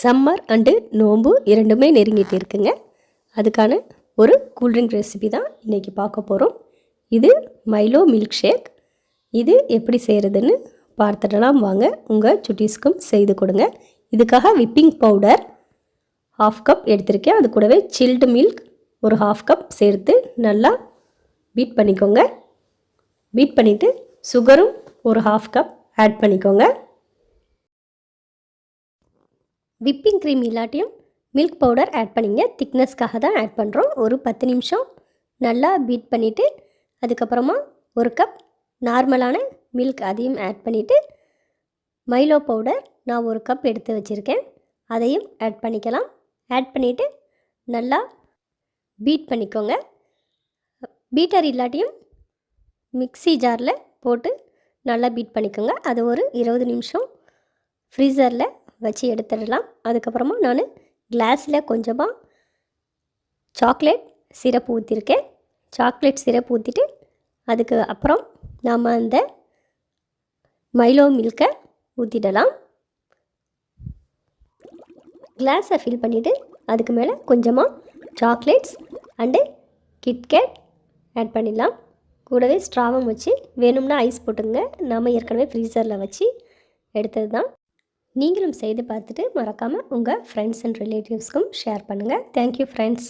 Summer and நோம்பு இரண்டுமே நெருங்கிட்டு இருக்குங்க. அதுக்கான ஒரு கூல்ட்ரிங்க் ரெசிபி தான் இன்றைக்கி பார்க்க போகிறோம். இது மைலோ மில்க் ஷேக். இது எப்படி செய்கிறதுன்னு பார்த்துடலாம் வாங்க. உங்கள் சுட்டீஸ்க்கும் செய்து கொடுங்க. இதுக்காக விப்பிங் பவுடர் 1/2 கப் எடுத்திருக்கேன். அது கூடவே சில்டு மில்க் ஒரு 1/2 கப் சேர்த்து நல்லா பீட் பண்ணிக்கோங்க. பீட் பண்ணிவிட்டு சுகரும் ஒரு 1/2 கப் ஆட் பண்ணிக்கோங்க. விப்பிங் க்ரீம் இல்லாட்டியும் மில்க் பவுடர் ஆட் பண்ணிங்க. திக்னஸ்க்காக தான் ஆட் பண்ணுறோம். ஒரு 10 நிமிஷம் நல்லா பீட் பண்ணிவிட்டு அதுக்கப்புறமா ஒரு கப் நார்மலான மில்க் அதையும் ஆட் பண்ணிவிட்டு மைலோ பவுடர் நான் ஒரு கப் எடுத்து வச்சுருக்கேன், அதையும் ஆட் பண்ணிக்கலாம். ஆட் பண்ணிவிட்டு நல்லா பீட் பண்ணிக்கோங்க. பீட்டர் இல்லாட்டியும் மிக்ஸி ஜாரில் போட்டு நல்லா பீட் பண்ணிக்கோங்க. அது ஒரு 20 நிமிஷம் ஃப்ரீசரில் வச்சு எடுத்துடலாம். அதுக்கப்புறமா நான் கிளாஸில் கொஞ்சமாக சாக்லேட் சிரப் ஊற்றிருக்கேன். சாக்லேட் சிரப் ஊற்றிட்டு அதுக்கு அப்புறம் நாம் அந்த மைலோ மில்கை ஊற்றிடலாம். கிளாஸை ஃபில் பண்ணிவிட்டு அதுக்கு மேலே கொஞ்சமாக சாக்லேட்ஸ் அண்டு கிட்கேட் ஆட் பண்ணிடலாம். கூடவே ஸ்ட்ராவும் வச்சு வேணும்னா ஐஸ் போட்டுங்க. நாம் ஏற்கனவே ஃப்ரீசரில் வச்சு எடுத்தது தான். நீங்களும் செய்து பார்த்துட்டு மறக்காமல் உங்கள் ஃப்ரெண்ட்ஸ் அண்ட் ரிலேட்டிவ்ஸ்க்கும் ஷேர் பண்ணுங்கள். Thank you friends.